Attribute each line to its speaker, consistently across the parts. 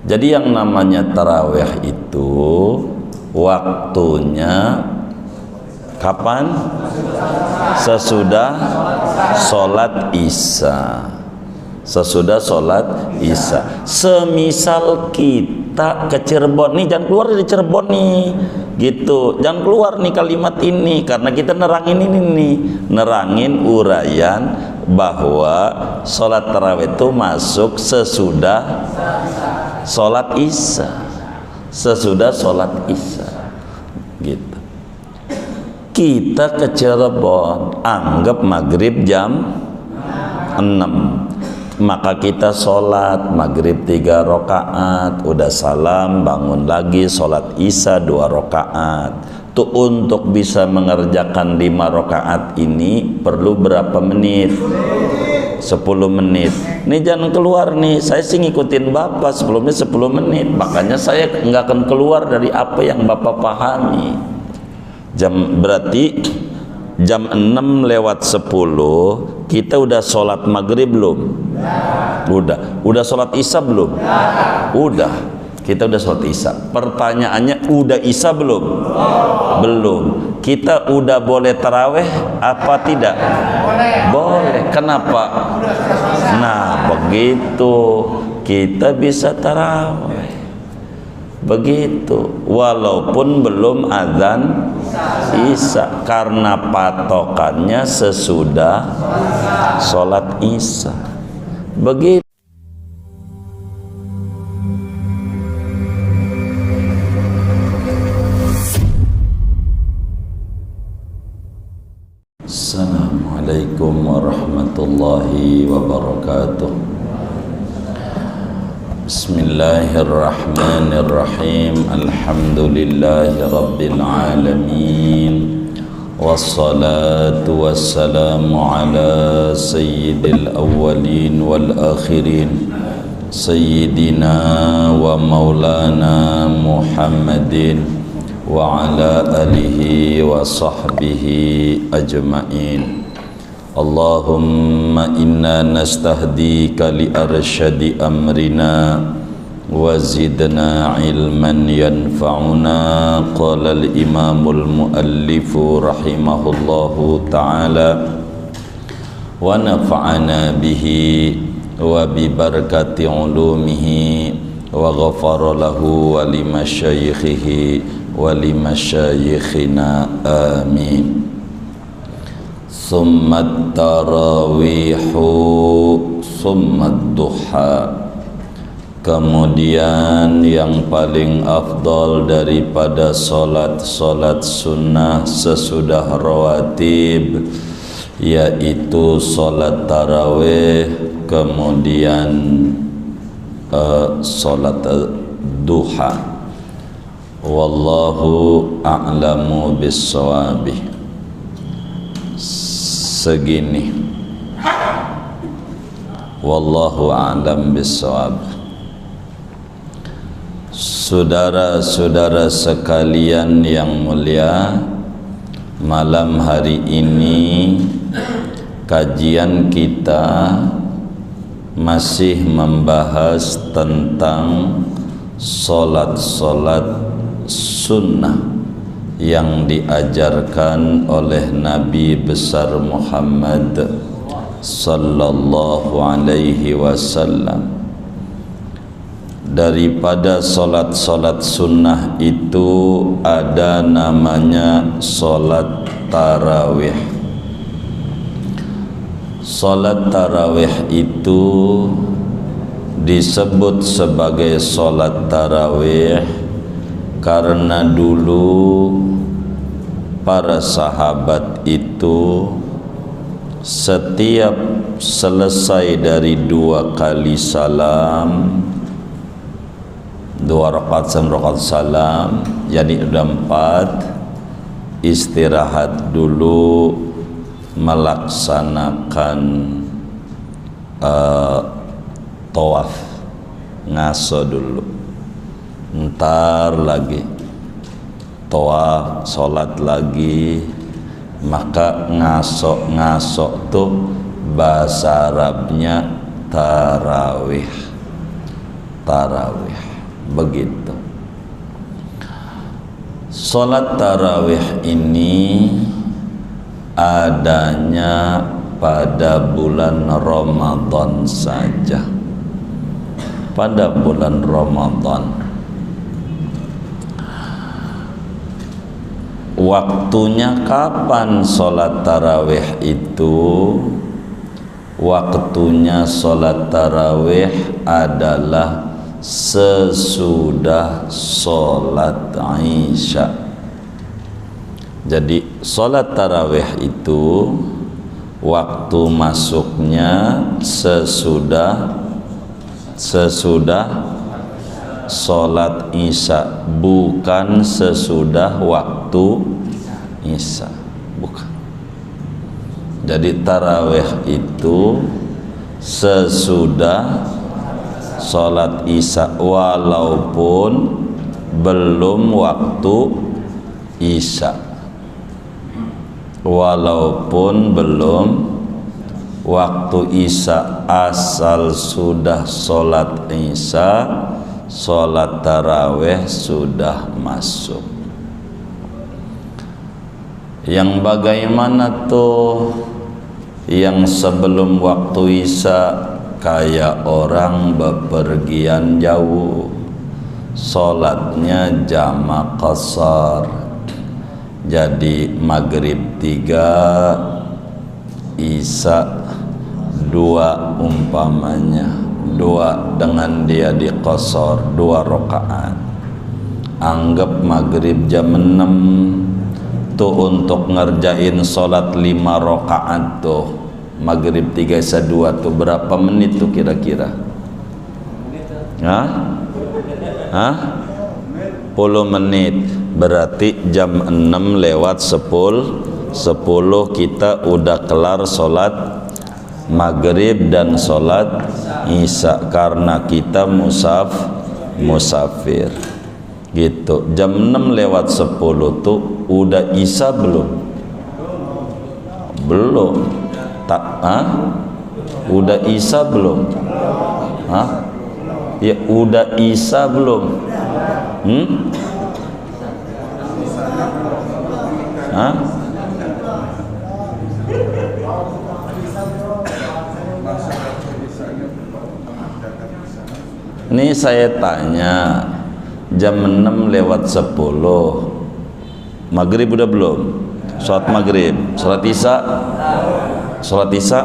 Speaker 1: Jadi yang namanya tarawih itu waktunya kapan? Sesudah sholat isya. Sesudah sholat isya. Semisal kita ke Cirebon nih, jangan keluar dari Cirebon nih, gitu. Jangan keluar nih kalimat ini, karena kita nerangin ini nih, nerangin uraian bahwa sholat tarawih itu masuk sesudah sholat isya. Sesudah sholat isya, gitu. Kita ke Cirebon, anggap maghrib jam 6, maka kita sholat maghrib 3 rakaat, udah salam, bangun lagi sholat isya 2 rakaat. Tuh untuk bisa mengerjakan 5 rakaat ini perlu berapa menit? 10 menit. Nih jangan keluar nih, saya sih ngikutin Bapak sebelumnya 10 menit, makanya saya nggak akan keluar dari apa yang Bapak pahami. Berarti jam 6 lewat 10 kita udah sholat maghrib belum? Udah sholat isya belum? Udah, kita udah sholat isya. Pertanyaannya, udah isya belum? Belum. Kita udah boleh taraweh apa tidak? Boleh. Kenapa? Nah begitu kita bisa taraweh, begitu, walaupun belum azan isya, karena patokannya sesudah sholat isya. Begitu. Assalamualaikum warahmatullahi wabarakatuh. Bismillahirrahmanirrahim. Alhamdulillahi rabbil alamin. Wassalatu wassalamu ala sayyidil awwalin wal akhirin, sayyidina wa maulana Muhammadin wa ala alihi wa sahbihi ajma'in. Allahumma inna nastahdika li arsyadi amrina wa zidna ilman yanfa'una. Qala al-imamul muallifu rahimahullahu ta'ala wa nafa'ana bihi wa bi barakati ulumihi wa ghafara lahu wa li masyayikhihi wa li masyayikhina amin. Summat tarawihu summat duha. Kemudian yang paling afdal daripada solat-solat sunnah sesudah rawatib yaitu solat tarawih, kemudian solat duha. Wallahu a'lamu bis-shawabi. Segini, wallahu a'lam bis-shawab. Saudara-saudara sekalian yang mulia, malam hari ini kajian kita masih membahas tentang solat-solat sunnah yang diajarkan oleh Nabi besar Muhammad sallallahu alaihi wasallam. Daripada solat-solat sunnah itu ada namanya solat tarawih. Solat tarawih itu disebut sebagai solat tarawih karena dulu para sahabat itu setiap selesai dari 2 kali salam, 2 rakaat salam, jadi udah 4, istirahat dulu, melaksanakan tawaf, ngaso dulu, ntar lagi tawaf, sholat lagi. Maka ngasok tuh bahasa Arabnya tarawih. tarawih. Begitu. Salat tarawih ini adanya pada bulan Ramadan saja. Pada bulan Ramadan. Waktunya kapan salat tarawih itu? Waktunya salat tarawih adalah sesudah salat Isya. Jadi salat tarawih itu waktu masuknya sesudah salat Isya, bukan sesudah waktu Isya, bukan. Jadi tarawih itu sesudah salat Isya walaupun belum waktu Isya, walaupun belum waktu Isya, asal sudah salat Isya, salat tarawih sudah masuk. Yang bagaimana tuh yang sebelum waktu Isya? Kayak orang bepergian jauh, salatnya jamak qasar, jadi maghrib 3, Isya 2 umpamanya, 2 dengan dia di qasar 2 rakaat. Anggap maghrib jam 6 tuh, untuk ngerjain salat 5 rakaat tuh, maghrib 3 Isya 2 tuh berapa menit tuh kira-kira? Hah? 10 menit. Berarti jam 6 lewat 10 kita udah kelar salat maghrib dan salat Isya, karena kita musafir gitu. Jam 6 lewat 10 tuh udah Isya belum? Belum. Udah Isya belum? Ya udah Isya belum? Ini saya tanya, jam 6 lewat 10 maghrib udah belum? Salat maghrib, salat Isya? Salat Isya?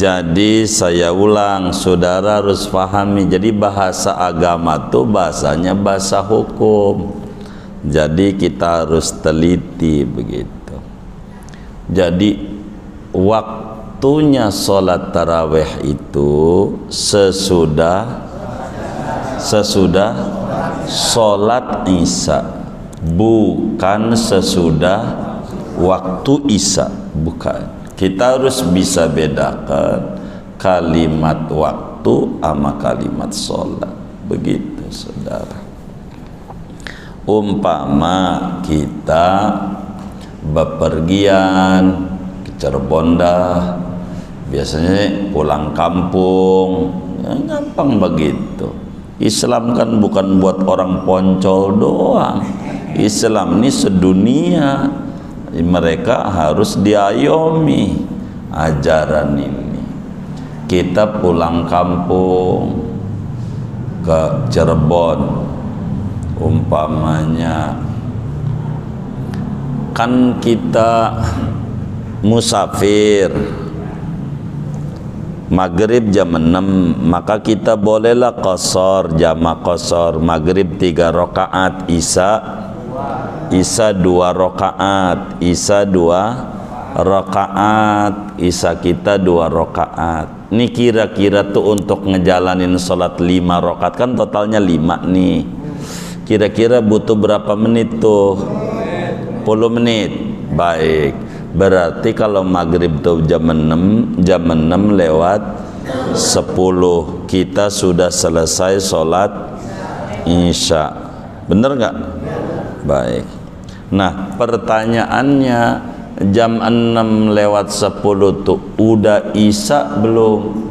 Speaker 1: Jadi saya ulang, saudara harus pahami. Jadi bahasa agama tuh bahasanya bahasa hukum. Jadi kita harus teliti begitu. Jadi waktunya salat tarawih itu sesudah salat Isya, bukan sesudah waktu Isya, bukan. Kita harus bisa bedakan kalimat waktu sama kalimat sholat. Begitu saudara. Umpama kita bepergian ke Cirebon dah, biasanya pulang kampung, ya gampang begitu. Islam kan bukan buat orang poncol doang. Islam ini sedunia. Mereka harus diayomi ajaran ini. Kita pulang kampung ke Cirebon umpamanya, kan kita musafir, maghrib jam 6, maka kita bolehlah qasar, jamak qasar, maghrib 3 rakaat, Isya 2 rakaat, Isya 2 rakaat, Isya kita 2 rakaat. Ini kira-kira tuh untuk ngejalanin sholat 5 rakaat, kan totalnya 5 nih. Kira-kira butuh berapa menit tuh? 10 menit. Baik. Berarti kalau maghrib tuh jam 6 lewat 10 kita sudah selesai sholat Isya. Bener nggak? Baik. Nah, pertanyaannya jam 6 lewat 10 tuh udah isya belum?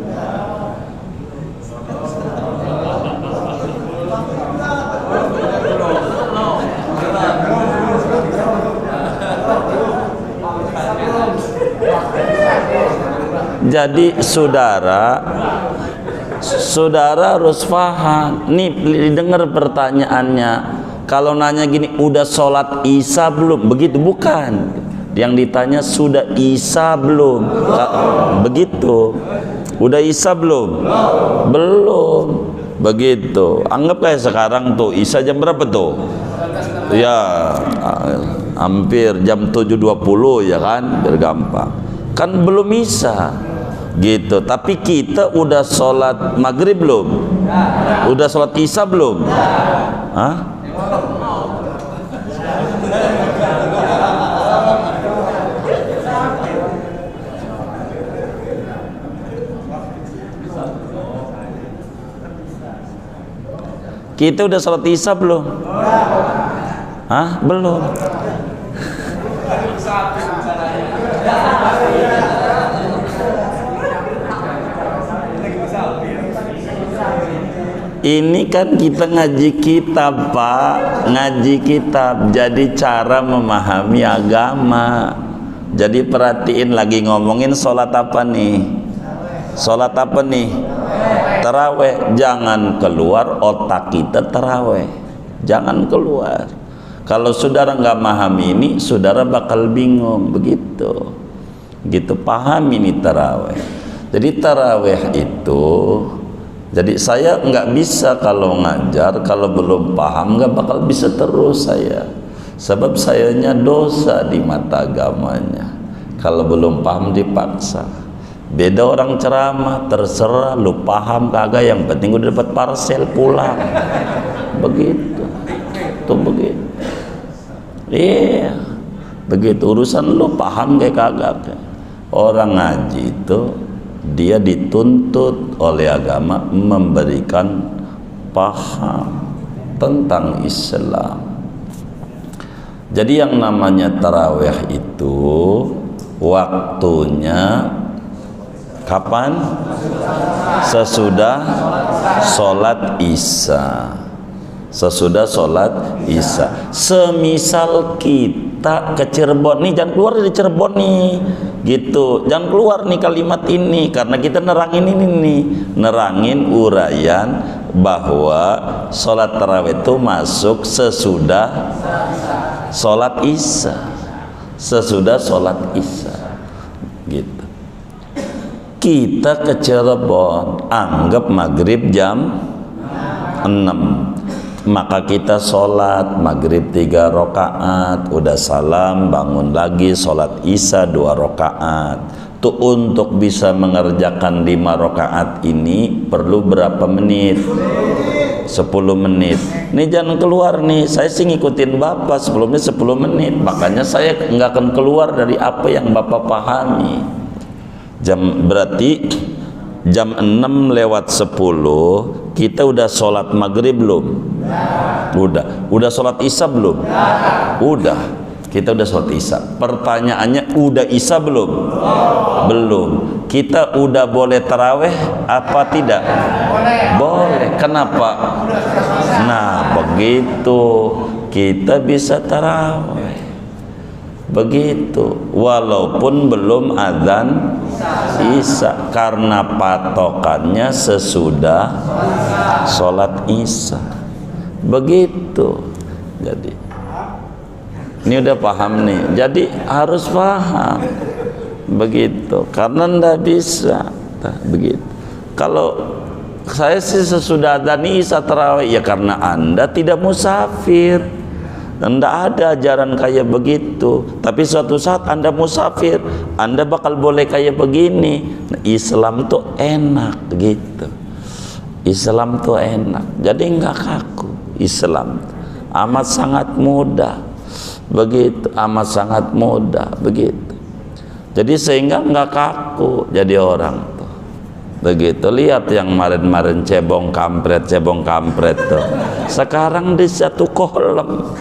Speaker 1: Jadi saudara harus paham. Nih dengar pertanyaannya. Kalau nanya gini, udah sholat isya belum? Begitu bukan. Yang ditanya sudah isya belum? Begitu. Udah isya belum? Belum. Begitu. Anggap kayak sekarang tuh isya jam berapa tuh? Ya hampir jam 7.20 ya kan, biar gampang. Kan belum isya gitu. Tapi kita udah sholat maghrib belum? Udah sholat isya belum? Hah? Kita udah sholat isya belum? Hah? Belum. Ini kan kita ngaji kitab, Pak. Ngaji kitab. Jadi cara memahami agama. Jadi perhatiin, lagi ngomongin sholat apa nih? Sholat apa nih? Taraweh. Jangan keluar otak kita taraweh. Jangan keluar. Kalau saudara nggak memahami ini, saudara bakal bingung. Begitu. Gitu, paham ini taraweh. Jadi taraweh itu, jadi saya nggak bisa kalau ngajar, kalau belum paham nggak bakal bisa terus saya. Sebab sayanya dosa di mata agamanya. Kalau belum paham dipaksa. Beda orang ceramah, terserah lu paham kagak, yang penting udah dapat parcel pulang. Begitu. Tuh begitu. Iya. Begitu, urusan lu paham kayak kagak. Orang ngaji itu dia dituntut oleh agama memberikan paham tentang Islam. Jadi yang namanya tarawih itu waktunya kapan? Sesudah sholat isya. Sesudah sholat isya. Semisal kita ke Cirebon nih, jangan keluar dari Cirebon nih, gitu. Jangan keluar nih kalimat ini, karena kita nerangin ini nih, nerangin uraian bahwa sholat tarawih itu masuk sesudah sholat isya. Sesudah sholat isya, gitu. Kita ke Cirebon, anggap maghrib jam 6, maka kita sholat maghrib 3 rakaat, udah salam, bangun lagi sholat isya 2 rakaat. Tuh untuk bisa mengerjakan 5 rakaat ini perlu berapa menit? 10 menit. Nih jangan keluar nih, saya sih ngikutin Bapak, sebelumnya 10 menit, makanya saya nggak akan keluar dari apa yang Bapak pahami. Berarti jam 6 lewat 10 kita udah sholat maghrib belum? Udah sholat isya belum? Udah, kita udah sholat isya. Pertanyaannya, udah isya belum? Belum. Kita udah boleh taraweh apa tidak? Boleh. Kenapa? Nah begitu kita bisa taraweh. Begitu, walaupun belum adzan isya, karena patokannya sesudah sholat isya. Begitu. Jadi ini udah paham nih, jadi harus paham. Begitu, karena ndak bisa. Nah, begitu. Kalau saya sih sesudah adzan isya tarawih, ya karena Anda tidak musafir. Dan tidak ada ajaran kayak begitu. Tapi suatu saat Anda musafir, Anda bakal boleh kayak begini. Nah, Islam tuh enak gitu. Islam tuh enak. Jadi enggak kaku. Islam amat sangat mudah. Begitu, amat sangat mudah begitu. Jadi sehingga enggak kaku jadi orang tuh. Begitu, lihat yang kemarin-kemarin cebong kampret tuh, sekarang di satu kolam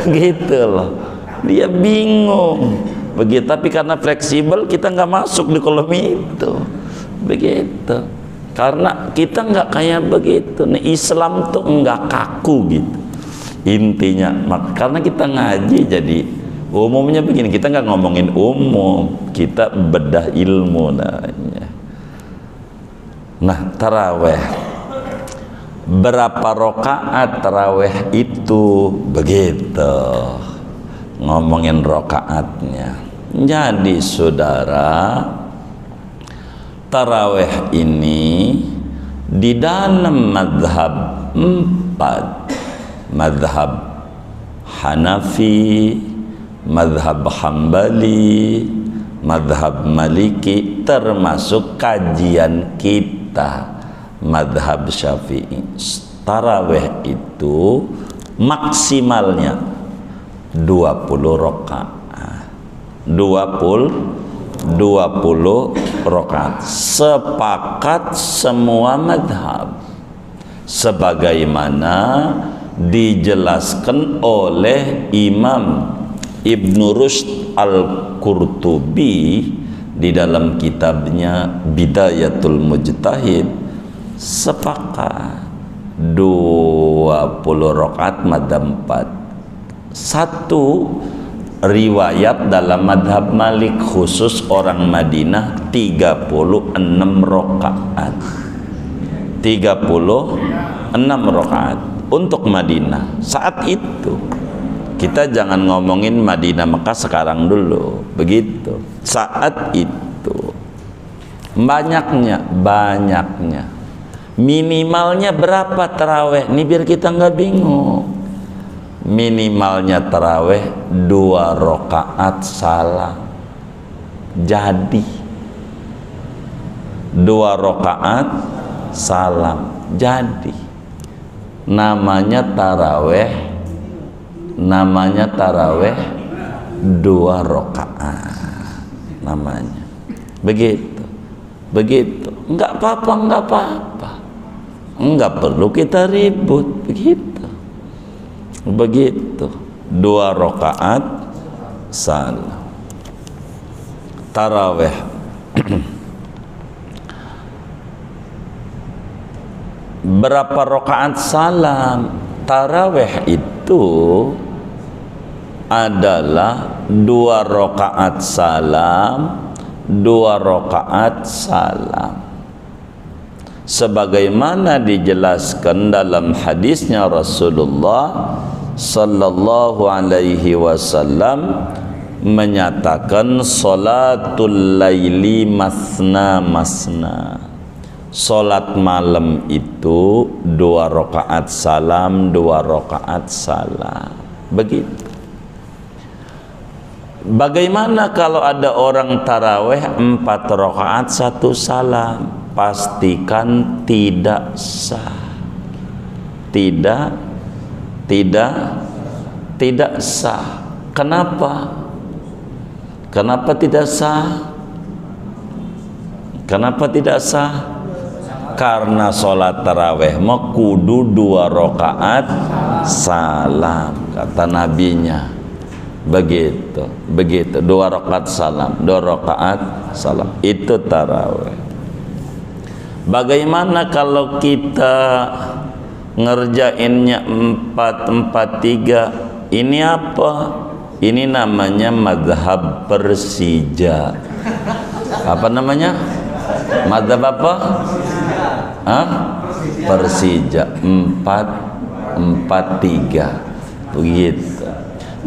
Speaker 1: gitu loh, dia bingung begitu. Tapi karena fleksibel kita nggak masuk di kolam itu begitu, karena kita nggak kayak begitu nih. Islam tuh nggak kaku gitu intinya. Karena kita ngaji, jadi umumnya begini, kita nggak ngomongin umum, kita bedah ilmu namanya. Nah, taraweh berapa rakaat taraweh itu begitu, ngomongin rakaatnya. Jadi saudara, taraweh ini di dalam mazhab 4, mazhab Hanafi, mazhab Hambali, mazhab Maliki, termasuk kajian kita mazhab Syafi'i, taraweh itu maksimalnya 20 rakaat. 20 rakaat. Sepakat semua mazhab, sebagaimana dijelaskan oleh Imam Ibnu Rushd Al-Qurtubi di dalam kitabnya Bidayatul Mujtahid. Sepakat 20 rakaat madhab 4. Satu riwayat dalam madhab Malik khusus orang Madinah 36 rakaat. 36 rakaat untuk Madinah saat itu. Kita jangan ngomongin Madinah Mekah sekarang dulu, begitu. Saat itu banyaknya minimalnya berapa taraweh? Ini biar kita nggak bingung. Minimalnya taraweh 2 rakaat salam. Jadi 2 rakaat salam. Jadi namanya taraweh 2 rakaat namanya. Begitu. Enggak apa-apa. Enggak perlu kita ribut, begitu. 2 rakaat salam. Taraweh berapa rakaat salam? Taraweh itu adalah 2 rakaat salam, 2 rakaat salam, sebagaimana dijelaskan dalam hadisnya Rasulullah sallallahu alaihi wasallam menyatakan salatul laili masna masna. Salat malam itu 2 rakaat salam, 2 rakaat salam. Begitu. Bagaimana kalau ada orang taraweh 4 rakaat 1 salam? Pastikan tidak sah. Tidak sah. Kenapa? Kenapa tidak sah? Kenapa tidak sah? Karena sholat taraweh mah kudu 2 rakaat salam, kata nabinya. Begitu 2 rakaat salam, 2 rakaat salam, itu taraweh. Bagaimana kalau kita ngerjainnya 4-4-3? Ini apa? Ini namanya mazhab Persija. Apa namanya? Mazhab apa? Persija. 4-4-3. Begitu.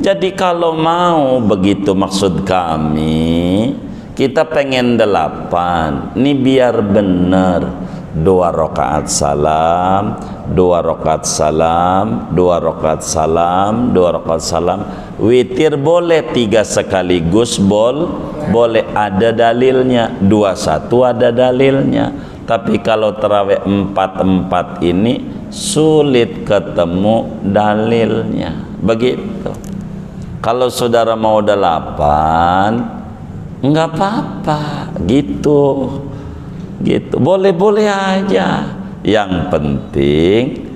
Speaker 1: Jadi kalau mau begitu maksud kami, kita pengen 8. Ini biar benar. 2 rakaat salam, 2 rakaat salam, 2 rakaat salam, 2 rakaat salam. Witir boleh 3 sekaligus, boleh, ada dalilnya. 21 ada dalilnya. Tapi kalau tarawih 4-4 ini sulit ketemu dalilnya. Begitu. Kalau saudara mau 8, enggak apa-apa gitu. gitu, boleh-boleh aja. Yang penting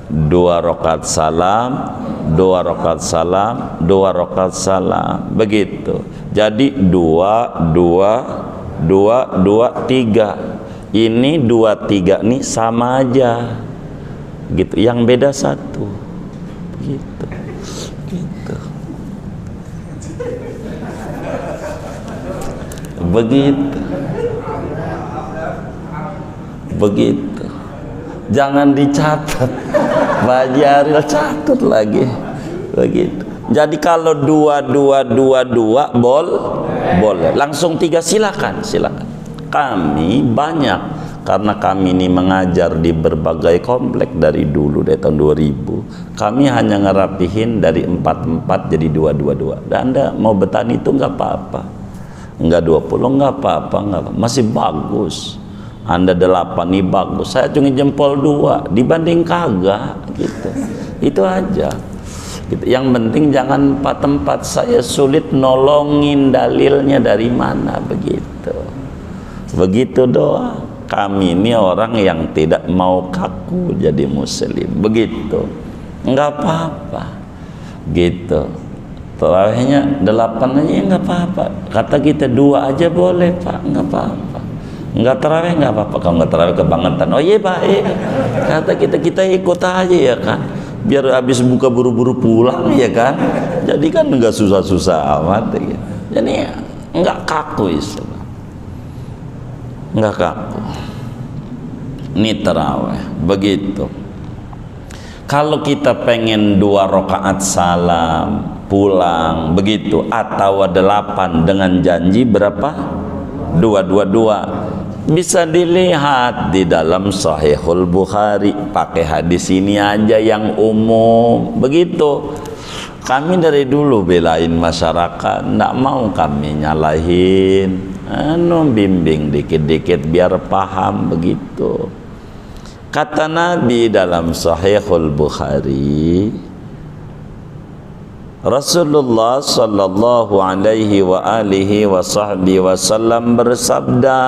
Speaker 1: 2 rakaat salam, 2 rakaat salam, 2 rakaat salam, begitu. Jadi 2, 2, 2, 2, 3. Ini 2, 3 nih sama aja, gitu. Yang beda 1, gitu, gitu. Begitu, begitu. Jangan dicatat, Bajaril catat lagi, begitu. Jadi kalau 2, 2, 2, 2 boleh. Langsung 3 silakan, silakan. Kami banyak, karena kami ini mengajar di berbagai komplek dari dulu, dari tahun 2000. Kami hanya ngerapihin dari 4-4 jadi 2-2-2. Dan Anda mau bertahan itu nggak apa-apa, nggak 20 nggak apa-apa, masih bagus. Anda 8 nih bagus, saya cuma jempol 2 dibanding kagak, gitu. Itu aja, gitu. Yang penting jangan 4-4, saya sulit nolongin dalilnya dari mana, begitu. Begitu doang. Kami ini orang yang tidak mau kaku jadi muslim, begitu. Nggak apa-apa, gitu. Terawihnya 8 aja nggak apa-apa. Kata kita 2 aja boleh, Pak, nggak apa-apa. Nggak terawih nggak apa-apa. Kalau nggak terawih kebangetan, oh iya baik. Kata kita ikut aja ya kan. Biar habis buka buru-buru pulang ya kan. Jadi kan nggak susah-susah amat ya. Jadi nggak kaku Islam. Nggak kaku. Ini terawih, begitu. Kalau kita pengen 2 rakaat salam pulang, begitu, atau 8 dengan janji berapa? 2-2-2. Bisa dilihat di dalam Sahihul Bukhari, pakai hadis ini aja yang umum, begitu. Kami dari dulu belain masyarakat, nggak mau kami nyalahin, bimbing dikit-dikit biar paham, begitu. Kata Nabi dalam Sahihul Bukhari, Rasulullah sallallahu alaihi wa alihi wa sahbihi wasallam bersabda,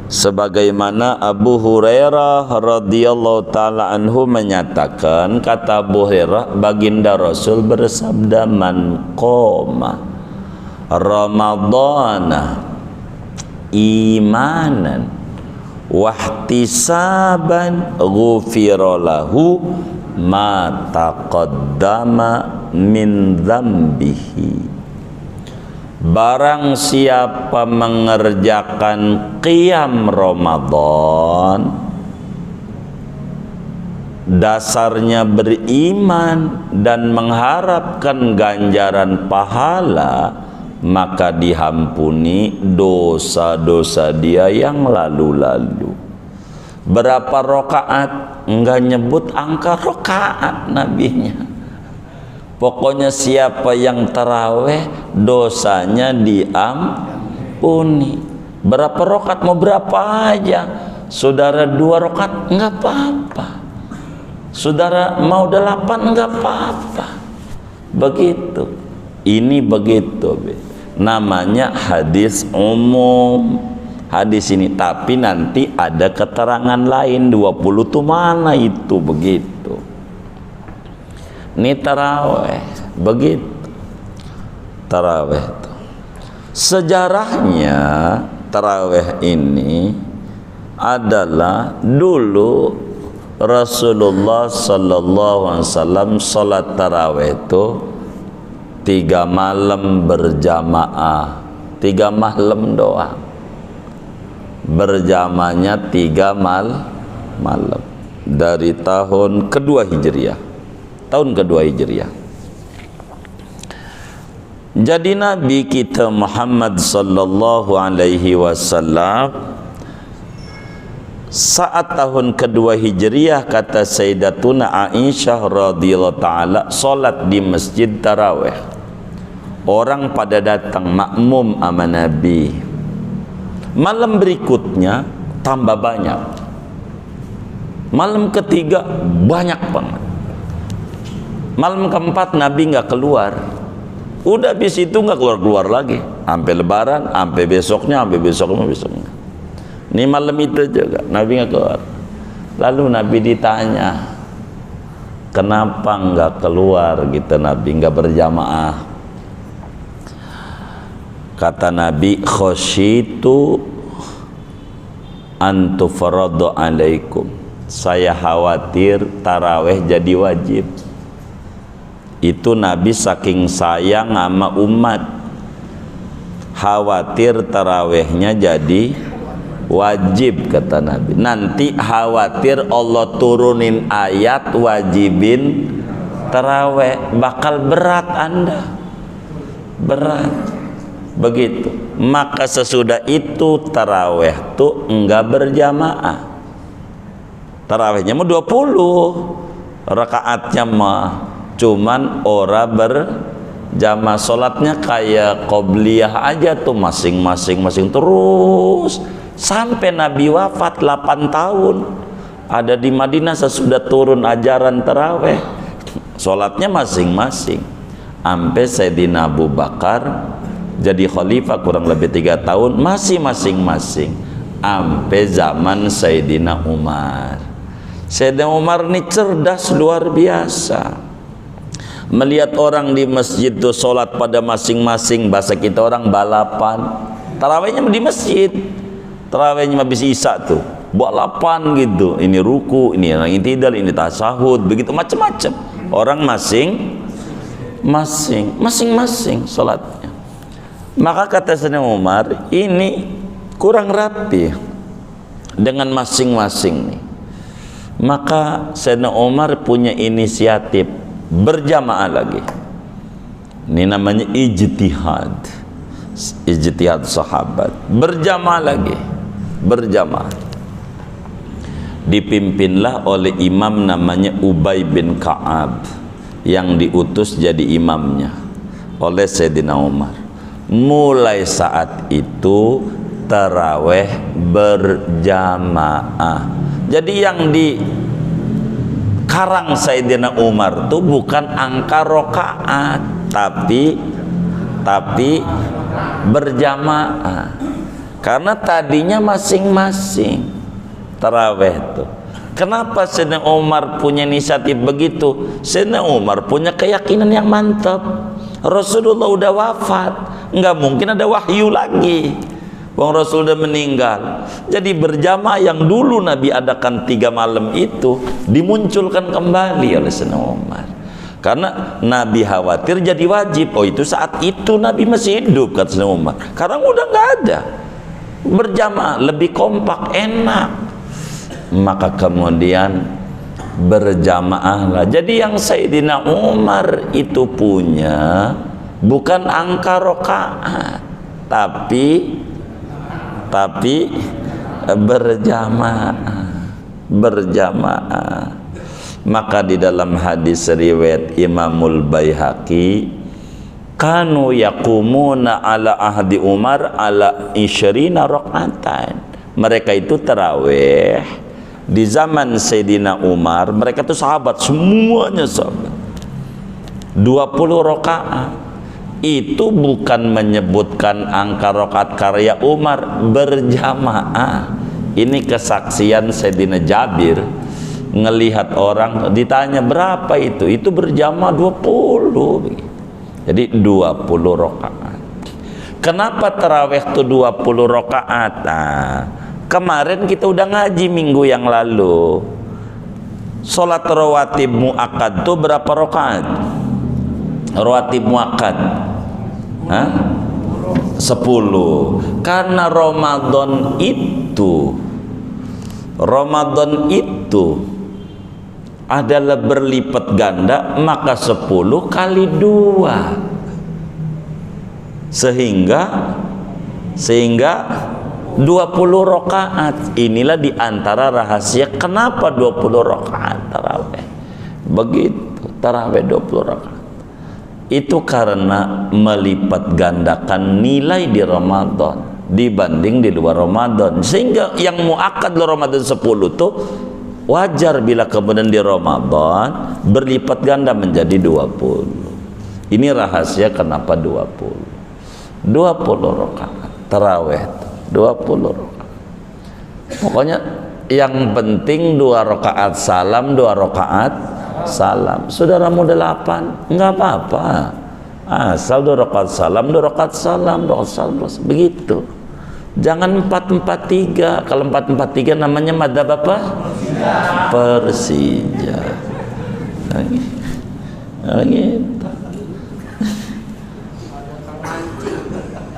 Speaker 1: sebagaimana Abu Hurairah radhiyallahu taala anhu menyatakan, kata Abu Hurairah, baginda Rasul bersabda, man qoma ramadhana imanan wahtisaban ghufira lahu ma taqaddama min dzambihi. Barang siapa mengerjakan qiyam Ramadan, dasarnya beriman dan mengharapkan ganjaran pahala, maka diampuni dosa-dosa dia yang lalu-lalu. Berapa rakaat? Enggak nyebut angka rakaat nabinya. Pokoknya siapa yang taraweh dosanya diampuni. Berapa rakaat? Mau berapa aja. Saudara 2 rakaat enggak apa-apa. Saudara mau 8 enggak apa-apa. Begitu. Ini begitu, namanya hadis umum. Hadis ini, tapi nanti ada keterangan lain. 20 tuh mana itu, begitu. Ini taraweh, begitu. Taraweh itu sejarahnya, taraweh ini adalah dulu Rasulullah sallallahu alaihi wasallam salat taraweh itu 3 malam berjamaah, 3 malam doang. Berjamaahnya 3 malam dari tahun kedua Hijriah. Tahun kedua Hijriah. Jadi Nabi kita Muhammad sallallahu alaihi wasallam saat tahun kedua Hijriah, kata Sayyidatuna Aisyah radhiyallahu taala, salat di masjid tarawih. Orang pada datang makmum sama Nabi. Malam berikutnya tambah banyak. Malam ketiga banyak banget. Malam keempat Nabi nggak keluar. Udah habis itu nggak keluar lagi. Sampai Lebaran, sampai besoknya, sampai besoknya. Ini malam itu juga Nabi nggak keluar. Lalu Nabi ditanya, kenapa nggak keluar gitu Nabi, nggak berjamaah? Kata Nabi, khosyitu antufaradu alaikum, saya khawatir taraweh jadi wajib. Itu Nabi saking sayang sama umat, khawatir tarawehnya jadi wajib, kata Nabi. Nanti khawatir Allah turunin ayat wajibin taraweh, bakal berat Anda, berat. Begitu. Maka sesudah itu taraweh tuh enggak berjamaah. Tarawehnya mah 20, rakaatnya mah cuman ora berjamaah. Salatnya kayak qobliyah aja tuh, masing-masing terus sampai Nabi wafat 8 tahun. Ada di Madinah sesudah turun ajaran taraweh, salatnya masing-masing. Sampai Sayyidina Abu Bakar jadi khalifah kurang lebih 3 tahun, masih masing-masing. Sampai zaman Sayyidina Umar. Sayyidina Umar ini cerdas luar biasa. Melihat orang di masjid itu sholat pada masing-masing, bahasa kita orang balapan. Tarawihnya di masjid, tarawihnya habis isya tuh balapan gitu. Ini ruku, ini yang i'tidal, ini tasyahud, begitu macam-macam. Orang masing-masing sholatnya. Maka kata Sayyidina Umar, ini kurang rapi dengan masing-masing nih. Maka Sayyidina Umar punya inisiatif berjamaah lagi. Ini namanya ijtihad sahabat. Berjamaah lagi, berjamaah. Dipimpinlah oleh imam namanya Ubay bin Ka'ab, yang diutus jadi imamnya oleh Sayyidina Umar. Mulai saat itu taraweh berjamaah. Jadi yang di karang Sayyidina Umar itu bukan angka rokaat, tapi berjamaah. Karena tadinya masing-masing taraweh itu. Kenapa Sayyidina Umar punya inisiatif begitu? Sayyidina Umar punya keyakinan yang mantap. Rasulullah udah wafat, nggak mungkin ada wahyu lagi. Bang Rasul udah meninggal. Jadi berjamaah yang dulu Nabi adakan 3 malam itu dimunculkan kembali oleh Sayyidina Umar. Karena Nabi khawatir jadi wajib. Oh, itu saat itu Nabi masih hidup, kata Sayyidina Umar. Sekarang udah nggak ada. Berjamaah lebih kompak, enak. Maka kemudian berjamaah lah. Jadi yang Sayyidina Umar itu punya bukan angka rokaat, tapi berjamaah. Maka di dalam hadis riwayat Imamul Baihaqi, kanu yaqumuna ala ahdi Umar ala 20 rakaatan. Mereka itu tarawih di zaman Sayyidina Umar. Mereka itu sahabat, semuanya sahabat. 20 rakaat. Itu bukan menyebutkan angka rakaat karya Umar, berjamaah. Ini kesaksian Sayyidina Jabir ngelihat orang, ditanya berapa itu berjamaah 20. Jadi 20 rakaat. Kenapa tarawih itu 20 rakaat? Nah, kemarin kita udah ngaji minggu yang lalu. Salat rawatib muakkad itu berapa rakaat? Rawatib muakkad 10. Karena Ramadan itu adalah berlipat ganda, maka 10 kali 2 sehingga 20 rakaat. Inilah diantara rahasia kenapa 20 rakaat taraweh. Begitu, taraweh 20 rakaat. Itu karena melipat gandakan nilai di Ramadan dibanding di luar Ramadan. Sehingga yang muakkad di Ramadan 10 tuh wajar bila kemudian di Ramadan berlipat ganda menjadi 20. Ini rahasia kenapa 20 rakaat taraweh, 20 rakaat. Pokoknya yang penting 2 rakaat salam, 2 rakaat salam. Saudaramu 8, enggak apa-apa. Asal 2 rakaat salam, 2 rakaat salam, 2 rakaat salam, begitu. Jangan 4-4-3. Kalau 4-4-3 namanya madzhab apa? Persija. Gitu.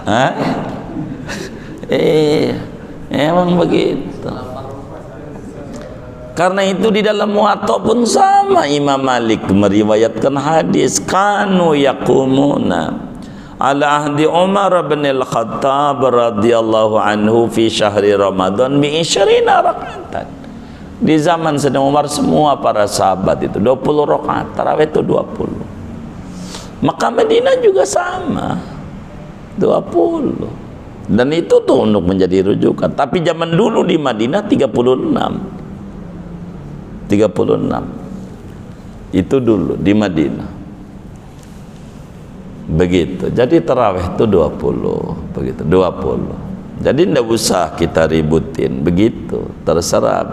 Speaker 1: Hah? Emang begitu. Karena itu di dalam Muwatta pun sama, Imam Malik meriwayatkan hadis, kanu yaqumuna ala ahdi Umar bin al-Khattab radhiyallahu anhu fi syahri Ramadan bi 20 rakaatan. Di zaman Sayyidina Umar semua para sahabat itu 20 rakaat, tarawih itu 20. Maka Madinah juga sama 20. Dan itu tuh untuk menjadi rujukan. Tapi zaman dulu di Madinah 36. Itu dulu di Madinah. Begitu. Jadi tarawih itu 20, begitu, 20. Jadi tidak usah kita ributin, begitu. Terserah.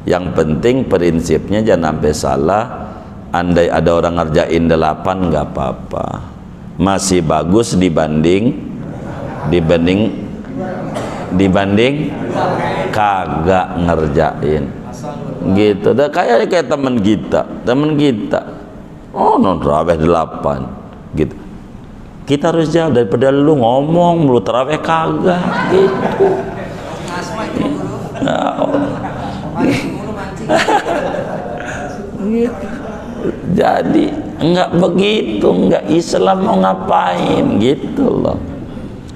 Speaker 1: Yang penting prinsipnya jangan sampai salah. Andai ada orang ngerjain 8 nggak apa-apa. Masih bagus dibanding kagak ngerjain. Gitu. Dan kayak teman kita. Oh, non tarawih 8 gitu. Kita harus jawab, daripada lu ngomong lu tarawih kagak gitu. Jadi enggak begitu, enggak. Islam mau ngapain gitu loh.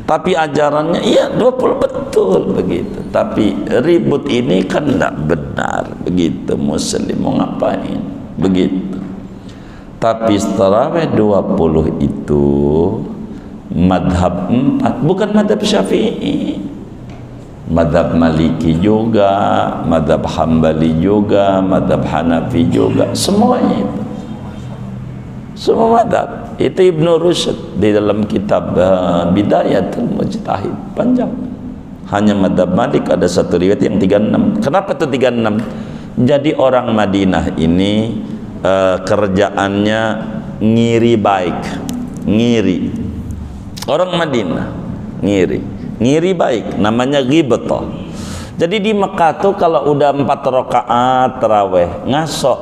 Speaker 1: Tapi ajarannya iya 20 betul begitu. Tapi ribut ini kan enggak benar begitu. Muslim mau ngapain begitu. Tapi tarawih 20 itu madhab 4, bukan madhab Syafi'i. Madhab Maliki juga, madhab Hambali juga, madhab Hanafi juga, semuanya itu. Semua madhab. Itu Ibnu Rushd di dalam kitab Bidayatul Mujtahid, panjang. Hanya madhab Malik ada satu riwayat yang 36. Kenapa tuh 36? Jadi orang Madinah ini kerjaannya ngiri baik, ngiri. Orang Madinah ngiri baik, namanya ghibtah. Jadi di Mekah tuh kalau udah 4 rakaat tarawih ngasok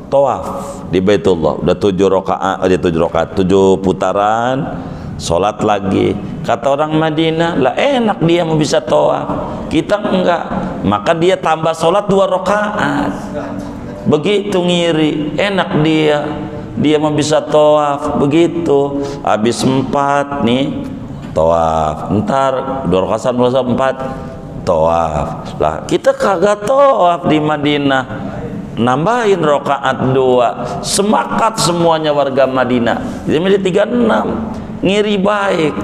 Speaker 1: tawaf di Baitullah, udah 7 rakaat 7 putaran, sholat lagi. Kata orang Madinah, lah enak dia mau bisa tawaf, kita enggak. Maka dia tambah sholat 2 rakaat. Begitu ngiri, enak dia mau bisa tawaf begitu. Habis 4 nih tawaf, ntar 2 rakaat 4 tawaf. Lah kita kagak tawaf di Madinah, nambahin rakaat 2. Semangat semuanya warga Madinah. Jadi menjadi 36. Ngiri baik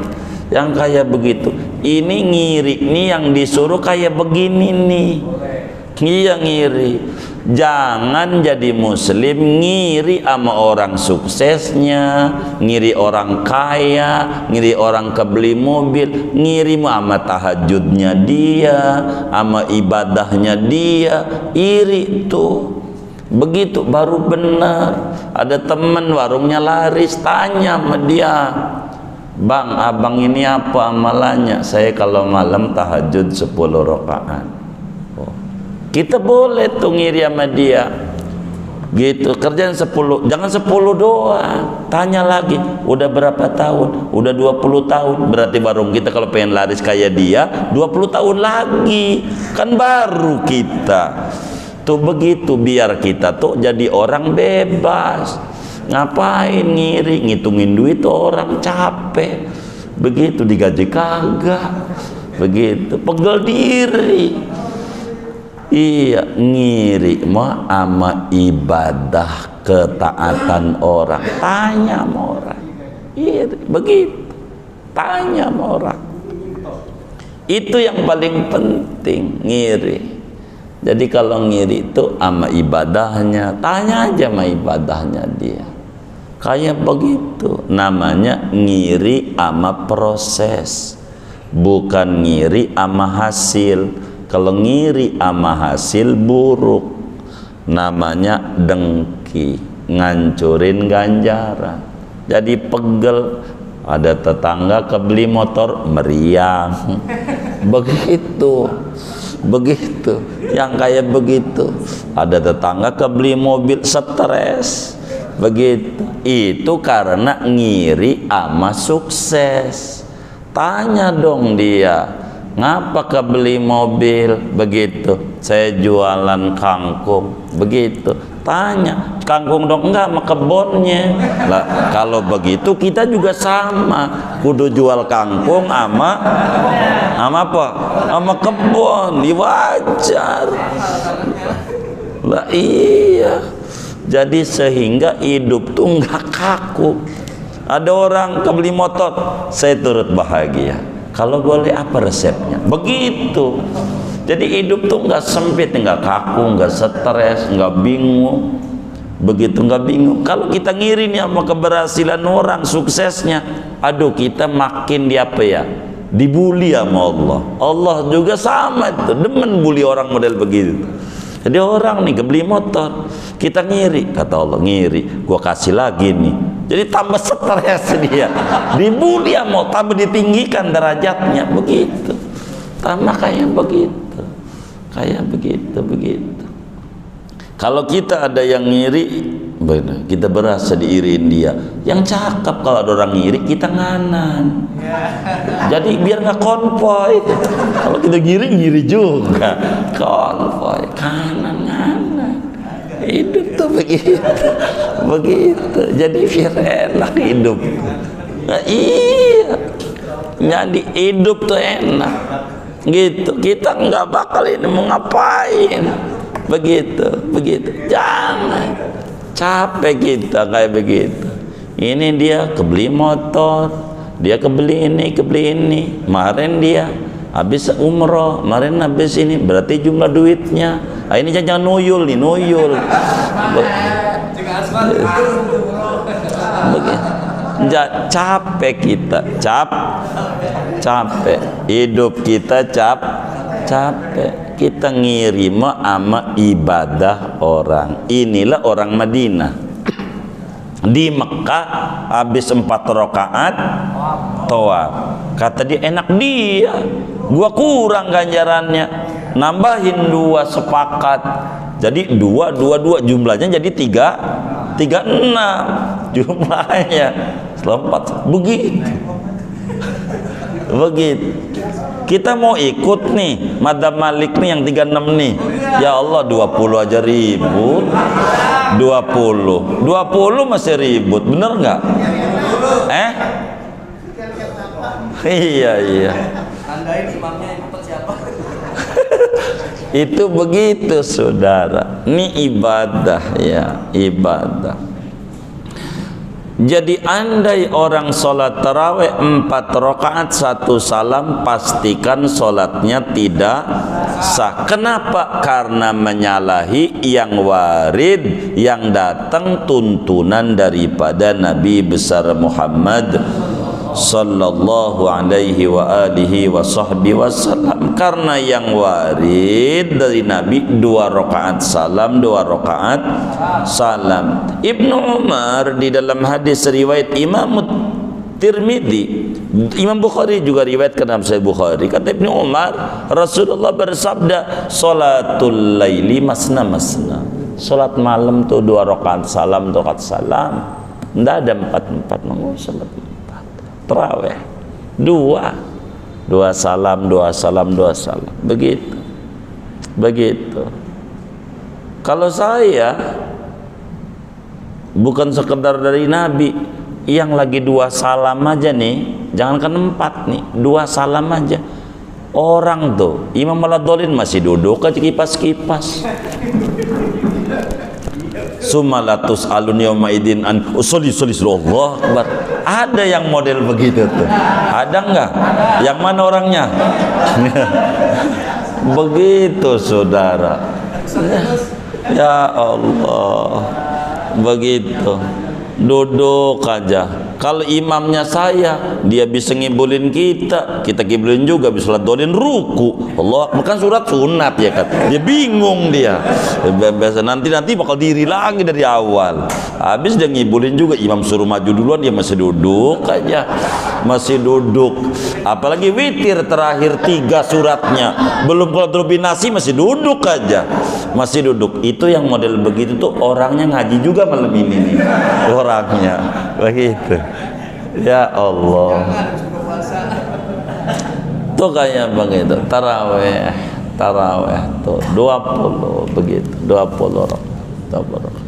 Speaker 1: yang kayak begitu. Ini ngiri nih, yang disuruh kayak begini nih. Iya ngiri. Jangan jadi muslim ngiri sama orang suksesnya, ngiri orang kaya, ngiri orang kebeli mobil, ngiri sama tahajudnya dia, sama ibadahnya dia. Iri tuh. Begitu baru benar. Ada teman warungnya laris, tanya sama dia, "Bang, abang ini apa amalannya?" "Saya kalau malam tahajud 10 rakaat." Kita boleh tuh ngiri sama dia gitu. Kerjaan 10, jangan 10 doang. Tanya lagi, udah berapa tahun? Udah 20 tahun. Berarti warung kita kalau pengen laris kayak dia 20 tahun lagi. Kan baru kita. Tuh begitu, biar kita tuh jadi orang bebas. Ngapain ngiri, ngitungin duit tuh orang capek. Begitu digaji kagak. Begitu, pegel diri. Iya, ngiri mah ama ibadah ketaatan orang. Tanya sama orang. Iya, begitu. Tanya sama orang. Itu yang paling penting, ngiri. Jadi kalau ngiri itu ama ibadahnya, tanya aja sama ibadahnya dia. Kayak begitu. Namanya ngiri ama proses, bukan ngiri ama hasil. Kalau ngiri ama hasil buruk namanya dengki, ngancurin ganjaran. Jadi pegel. Ada tetangga kebeli motor meriang. Begitu yang kayak begitu. Ada tetangga kebeli mobil stres. Begitu. Itu karena ngiri ama sukses. Tanya dong dia, ngapa kebeli mobil? Begitu. Saya jualan kangkung. Begitu. Tanya, kangkung dong? Enggak, sama kebunnya. Lah, kalau begitu kita juga sama, kudu jual kangkung sama apa? Sama kebun. Wajar. Lah iya. Jadi sehingga hidup tuh enggak kaku. Ada orang kebeli motor, saya turut bahagia. Kalau boleh apa resepnya? Begitu. Jadi hidup tuh nggak sempit, nggak kaku, nggak stres, nggak bingung. Begitu nggak bingung. Kalau kita ngiri nih sama keberhasilan orang, suksesnya, aduh kita makin di apa ya? Dibully sama Allah. Allah juga sama itu, demen bully orang model begitu. Jadi orang nih kebeli motor, kita ngiri, kata Allah ngiri, gua kasih lagi nih. Jadi tambah stres dia, dibully sama, tambah ditinggikan derajatnya, begitu. Tambah kayak begitu. Kalau kita ada yang ngiri, kita berasa diiriin dia. Yang cakep kalau ada orang ngiri, kita nganan. Jadi biar nggak konvoy. Kalau kita ngiri juga, konvoy, kanan. Hidup tuh begitu. Jadi biar enak hidup. Nah, iya. Jadi hidup tuh enak. Gitu. Kita nggak bakal ini mau ngapain. Begitu. Jangan capek kita kayak begitu. Ini dia kebeli motor, dia kebeli ini. Kemarin dia habis umroh, kemarin habis ini, berarti jumlah duitnya. Nah, ini jangan nuyul. Capek kita, capek. Hidup kita capek. Kita ngirim sama ibadah orang. Inilah orang Madinah. Di Mekah habis 4 rakaat tawaf. Kata dia, enak dia, gua kurang ganjarannya, nambahin 2 sepakat. Jadi 2 jumlahnya jadi 36 jumlahnya. Selompat begitu. Kita mau ikut nih Madhab Malik nih yang 36 nih. Ya Allah, 20 aja ribut. 20 masih ribut, bener nggak? Iya.
Speaker 2: Tandain imamnya ikut siapa?
Speaker 1: Itu begitu saudara. Ini ibadah ya, ibadah. Jadi andai orang sholat tarawih 4 rakaat 1 salam, pastikan sholatnya tidak sah. Kenapa? Karena menyalahi yang warid, yang datang tuntunan daripada Nabi besar Muhammad sallallahu alaihi wa alihi wa sahbihi wasallam. Karena yang warid dari Nabi 2 rakaat salam, 2 rakaat salam. Ibnu Umar di dalam hadis riwayat Imam Tirmidzi, Imam Bukhari juga riwayatkan dalam Sahih Bukhari, kata Ibnu Umar, Rasulullah bersabda, salatul laili masna. Salat malam tuh 2 rakaat salam, 2 rakaat salam. Enggak ada 4 enggak usah 4. Tarawih 2 salam, 2 salam. Begitu. Kalau saya bukan sekedar dari Nabi, yang lagi 2 salam aja nih, jangankan 4 nih, 2 salam aja. Orang tuh Imam Al-Dhalin masih duduk aja kipas-kipas. Sumalatus alun yauma idin an usolli Allah akbar. Ada yang model begitu tuh. Ada enggak? Yang mana orangnya? Begitu saudara. Ya Allah. Begitu. Duduk aja. Kalau imamnya saya, dia bisa ngibulin kita kibulin juga, bisa sholat dolin ruku. Allah, bukan surat sunat ya kan. Dia bingung dia. Biasa nanti bakal diri lagi dari awal. Habis dia ngibulin juga, imam suruh maju duluan, dia masih duduk aja. Masih duduk. Apalagi witir terakhir 3 suratnya. Belum qul binasi masih duduk aja. Masih duduk. Itu yang model begitu tuh orangnya ngaji juga malam ini nih. Orangnya begitu. Ya Allah. Tuh kayak begitu. Taraweh tuh 20 begitu. 20 rakaat.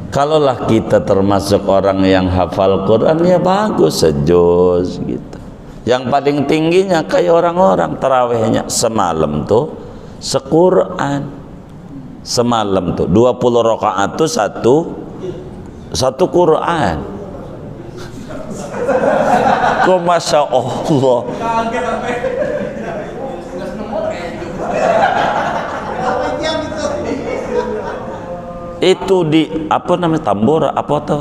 Speaker 1: Kalaulah kita termasuk orang yang hafal Quran, ya bagus, sejuz gitu. Yang paling tingginya kayak orang-orang tarawehnya semalam tuh sequran. Semalam tuh 20 rakaat tuh satu Quran. Kok Masya Allah. Itu di apa namanya, Tambora apa tuh,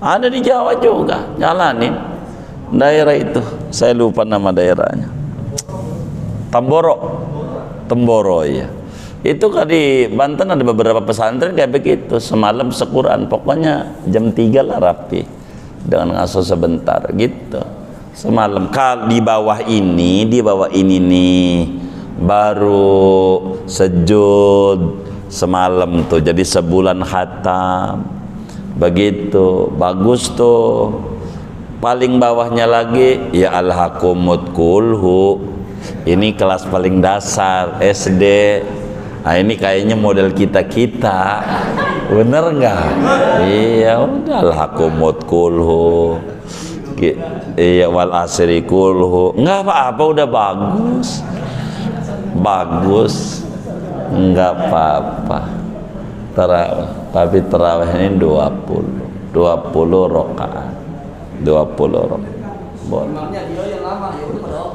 Speaker 1: ada di Jawa juga, jalanin daerah itu, saya lupa nama daerahnya. Temboro ya. Itu kan di Banten ada beberapa pesantren kayak begitu, semalam sequran, pokoknya jam 3 lah rapi dengan ngaso sebentar gitu. Semalam di bawah ini nih baru sejud semalam tuh, jadi sebulan khatam begitu, bagus tuh. Paling bawahnya lagi ya alhaqumut kulhu, ini kelas paling dasar SD. Nah ini kayaknya model kita bener nggak? Iya udah, alhaqumut kulhu, iya wal asri kulhu, nggak apa-apa, udah bagus, nggak apa-apa. Tapi tarawih ini 20 rakaat. 20 rakaat.
Speaker 2: Imamnya dia yang lama, ya udah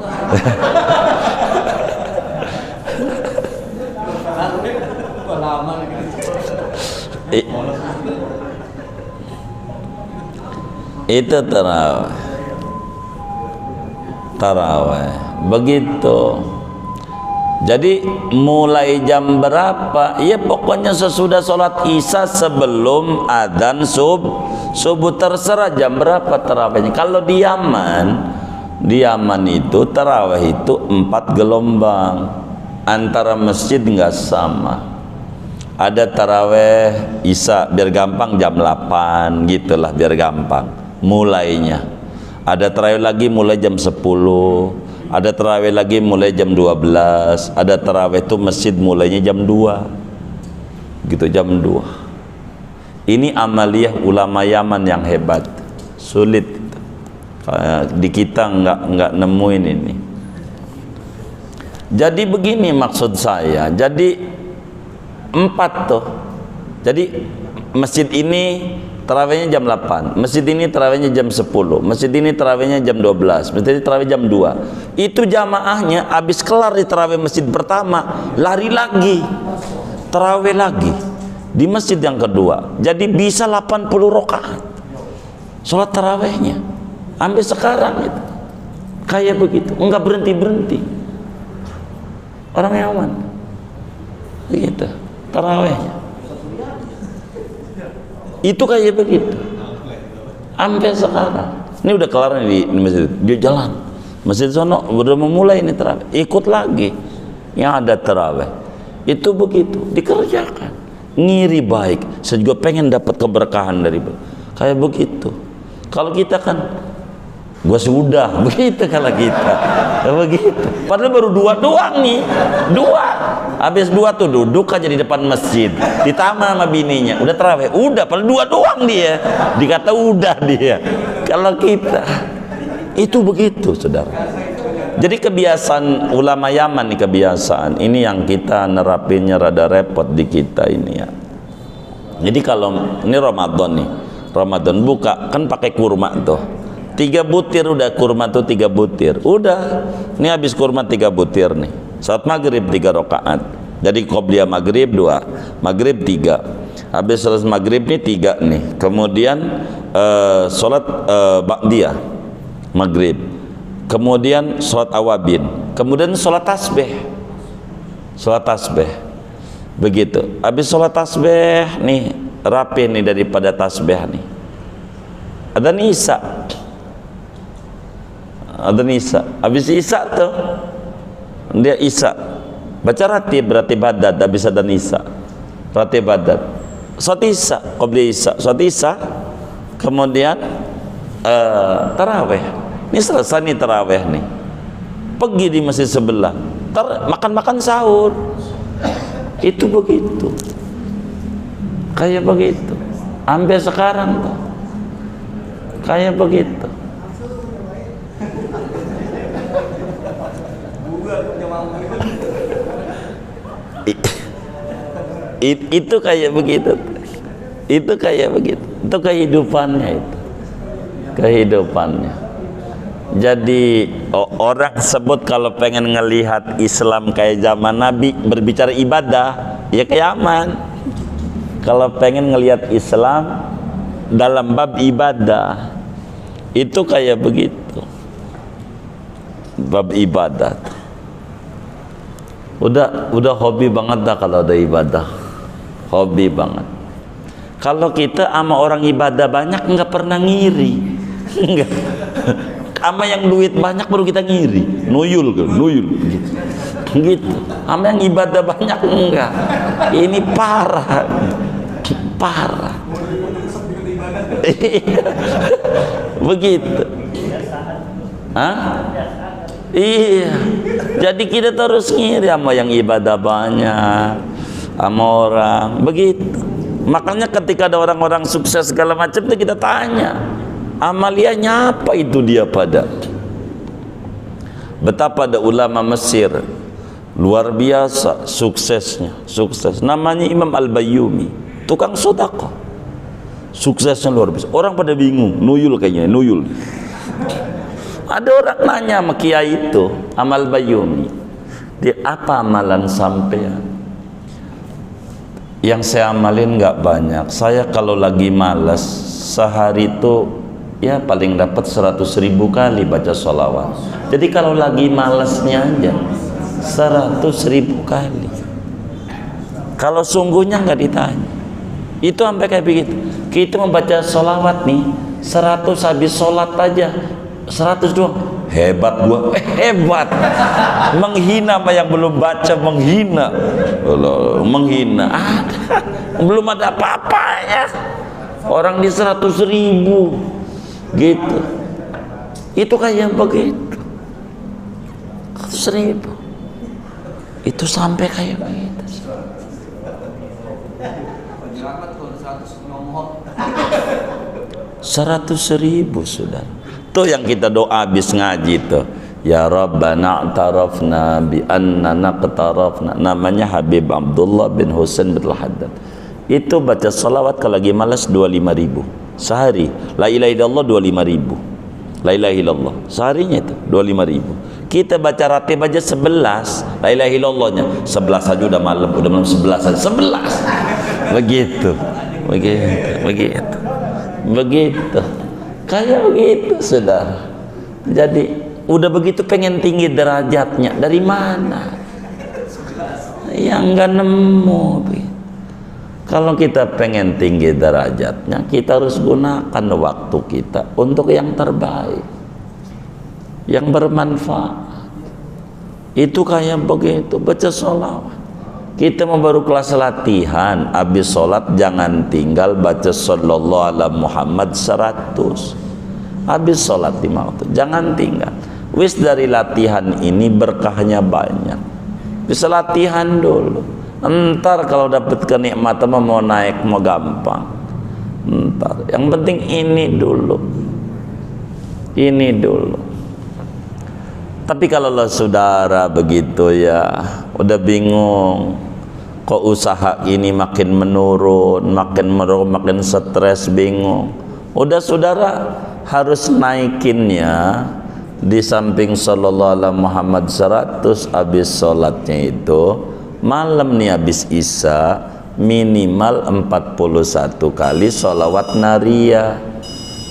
Speaker 2: pada lama
Speaker 1: itu tarawih begitu. Jadi mulai jam berapa? Ya pokoknya sesudah sholat isya sebelum adzan subuh, terserah jam berapa tarawihnya. Kalau di Yaman itu tarawih itu 4 gelombang, antara masjid nggak sama. Ada tarawih isya biar gampang jam 8 gitulah, biar gampang mulainya. Ada tarawih lagi mulai jam 10, ada tarawih lagi mulai jam 12, ada tarawih itu masjid mulainya jam 2 gitu, jam 2. Ini amaliyah ulama Yaman yang hebat, sulit di kita nggak nemuin ini. Jadi begini maksud saya, jadi 4 tuh. Jadi masjid ini tarawihnya jam 8, masjid ini tarawihnya jam 10, masjid ini tarawihnya jam 12, masjid ini tarawih jam 2. Itu jamaahnya habis kelar di tarawih masjid pertama, lari lagi tarawih lagi di masjid yang kedua. Jadi bisa 80 rakaat sholat tarawihnya sampai sekarang itu kayak begitu, enggak berhenti orang Yaman begitu tarawihnya. Itu kayak begitu sampai sekarang. Ini udah kelar nih di masjid, dia jalan masjid sono udah memulai ini tarawih, ikut lagi yang ada tarawih. Itu begitu dikerjakan, ngiri baik. Saya juga pengen dapat keberkahan dari kayak begitu. Kalau kita kan gua sudah begitu, kalau kita begitu, padahal baru 2 doang nih, 2 habis 2 tuh duduk aja di depan masjid, ditama sama bininya udah tarawih, udah padahal 2 doang dia, dikata udah dia. Kalau kita itu begitu saudara. Jadi kebiasaan ulama Yaman nih, kebiasaan ini yang kita nerapinnya rada repot di kita ini ya. Jadi kalau ini Ramadan buka kan pakai kurma tuh, 3 butir udah kurma tuh, 3 butir udah. Ini habis kurma 3 butir nih. Saat maghrib 3 rakaat. Jadi qobliyah maghrib 2, maghrib 3. Habis sholat maghrib nih 3 nih. Kemudian sholat ba'diyah maghrib. Kemudian sholat awabin. Kemudian sholat tasbih. Sholat tasbih. Begitu. Habis sholat tasbih nih, rapi nih daripada tasbih nih. Ada Isya. Ada Isya. Habis Isya tuh dia Isya. Baca ratib berarti badat. Habis ada Isya. Ratib badat. Sholat Isya, qabli Isya. Sholat Isya. Kemudian tarawih. Ini selesai nih tarawih nih. Pergi di masjid sebelah. Makan-makan sahur. Itu begitu. Kayak begitu. Sampai sekarang tuh. Kayak begitu. Itu kayak begitu. Itu kayak begitu. Itu kehidupannya itu. Kehidupannya. Jadi orang sebut kalau pengen ngelihat Islam kayak zaman Nabi, berbicara ibadah, ya kiaman. Kalau pengen ngelihat Islam dalam bab ibadah, itu kayak begitu. Bab ibadah. Udah hobi banget dah kalau ada ibadah. Hobi banget. Kalau kita sama orang ibadah banyak nggak pernah ngiri. Enggak. Sama yang duit banyak baru kita ngiri. Nuyul kan, nuyul gitu. Gitu. Sama yang ibadah banyak enggak. Ini parah. Parah. Begitu. Hah? Iya. Jadi kita terus ngiri sama yang ibadah banyak, sama orang begitu. Makanya ketika ada orang-orang sukses segala macam itu kita tanya, amalianya apa itu dia pada? Betapa ada ulama Mesir luar biasa suksesnya, sukses. Namanya Imam Al-Bayyumi, tukang sedekah. Suksesnya luar biasa. Orang pada bingung, nuyul kayaknya, nuyul. Ada orang nanya sama kiai itu, Amal Bayyumi, dia apa amalan sampean? Yang saya amalin nggak banyak. Saya kalau lagi malas sehari itu ya paling dapat 100.000 kali baca sholawat. Jadi kalau lagi malasnya aja 100.000 kali. Kalau sungguhnya nggak ditanya. Itu sampai kayak begitu. Kita membaca sholawat nih 100 habis sholat aja 100 doang. Hebat gua. Hebat. Menghina sama yang belum baca, menghina. Menghina. Belum ada apa-apanya. Orang di 100.000 gitu. Itu kayak begitu. 100.000. Itu sampai kayak begitu. 100.000 sudah. Tuh yang kita doa habis ngaji tuh, ya Rabbana a'tarafna bi annana qtarafna. Namanya Habib Abdullah bin Husain bin Haddad. Itu baca salawat kalau lagi malas 25.000 sehari. La ilaha illallah 25.000. La ilaha illallah seharinya itu 25.000. Kita baca ratib aja 11. La ilaha illallahnya 11 aja udah malam, 11 aja 11. Begitu. Begitu. Kayak begitu, saudara. Jadi udah begitu pengen tinggi derajatnya, dari mana? Yang nggak nemu. Kalau kita pengen tinggi derajatnya, kita harus gunakan waktu kita untuk yang terbaik, yang bermanfaat. Itu kayak begitu, baca sholawat. Kita mau baru kelas latihan, habis sholat jangan tinggal baca sallallahu ala Muhammad 100. Habis sholat 5 waktu, jangan tinggal. Wis dari latihan ini berkahnya banyak. Bisa latihan dulu. Entar kalau dapat kenikmatan mau naik mau gampang. Entar. Yang penting ini dulu. Ini dulu. Tapi kalau saudara begitu ya, udah bingung, kok usaha ini makin menurun, makin stres, bingung. Udah saudara harus naikinnya di samping sallallahu alaihi Muhammad 100 habis sholatnya itu, malam nih habis Isya minimal 41 kali sholawat nariyah.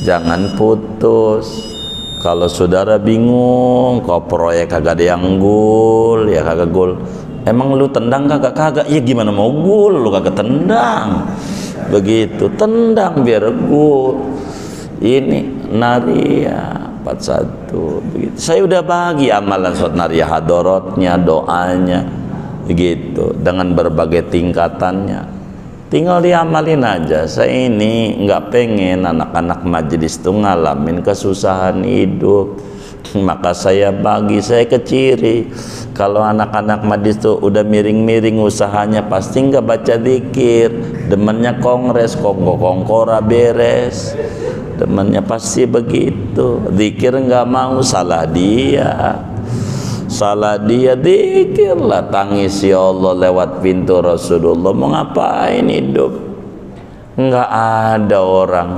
Speaker 1: Jangan putus. Kalau saudara bingung, kok proyek kagak ada yang gul, ya kagak gul. Emang lu tendang kagak? Ya gimana mau gul, lu kagak tendang. Begitu, tendang biar gul. Ini nariyah 41 begitu. Saya udah bagi amalan sholat nariyah, hadorotnya, doanya begitu, dengan berbagai tingkatannya. Tinggal diamalin aja. Saya ini nggak pengen anak-anak majelis tuh ngalamin kesusahan hidup, maka saya bagi, saya keciri. Kalau anak-anak majelis tuh udah miring-miring usahanya, pasti nggak baca zikir, demennya kongres, kongkora beres, demennya pasti begitu. Zikir nggak mau, salah dia. Salah dia, zikirlah, tangis ya Allah lewat pintu Rasulullah. Mau ngapain hidup? Enggak ada orang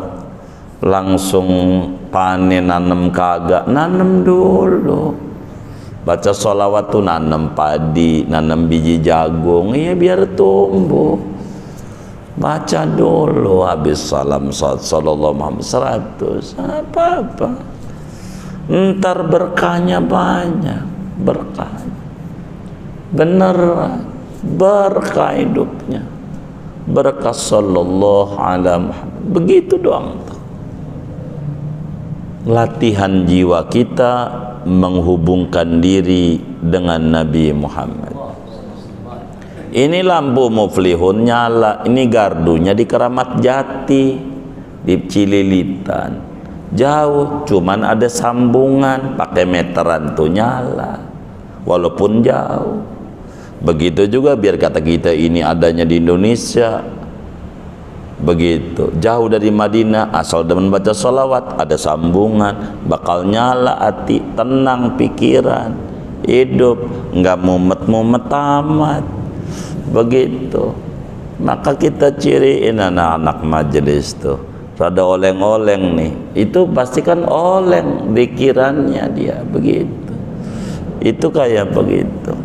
Speaker 1: langsung panen nanem, kagak, nanem dulu. Baca sholawat tuh nanem padi, nanem biji jagung, iya biar tumbuh. Baca dulu, habis salam sallallahu Muhammad 100, apa-apa. Ntar berkahnya banyak. Berkah bener, berkah hidupnya, berkah sallallahu alaihi Muhammad. Begitu doang tuh. Latihan jiwa kita menghubungkan diri dengan Nabi Muhammad. Ini lampu muflihun nyala, ini gardunya di Keramat Jati, di Cililitan. Jauh, cuman ada sambungan, pakai meteran tuh nyala, walaupun jauh. Begitu juga biar kata kita ini adanya di Indonesia. Begitu, jauh dari Madinah, asal demen baca sholawat, ada sambungan, bakal nyala hati, tenang pikiran, hidup, nggak mumet-mumet amat. Begitu, maka kita ciriin anak-anak majelis tuh. Rada oleng-oleng nih, itu pastikan oleng pikirannya dia, begitu. Itu kayak begitu.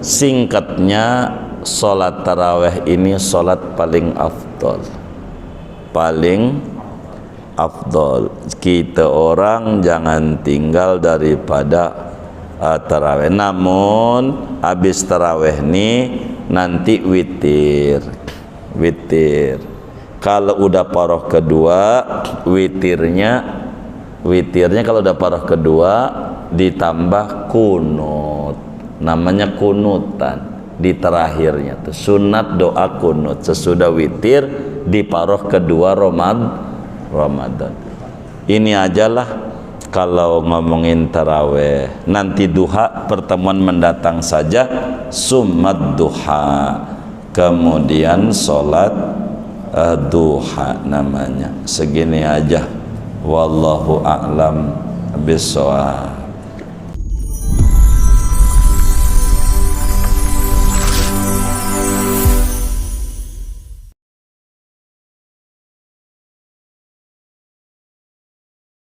Speaker 1: Singkatnya, sholat taraweh ini sholat paling afdol. Paling afdol. Kita orang jangan tinggal daripada taraweh. Namun habis taraweh nih nanti witir. Kalau udah paroh kedua, witirnya kalau udah paroh kedua ditambah kunut, namanya kunutan di terakhirnya tuh, sunat doa kunut sesudah witir di paroh kedua Ramadan. Ini ajalah kalau ngomongin taraweh. Nanti duha pertemuan mendatang saja, summat duha, kemudian sholat duha namanya. Segini aja, wallahu a'lam bishawab.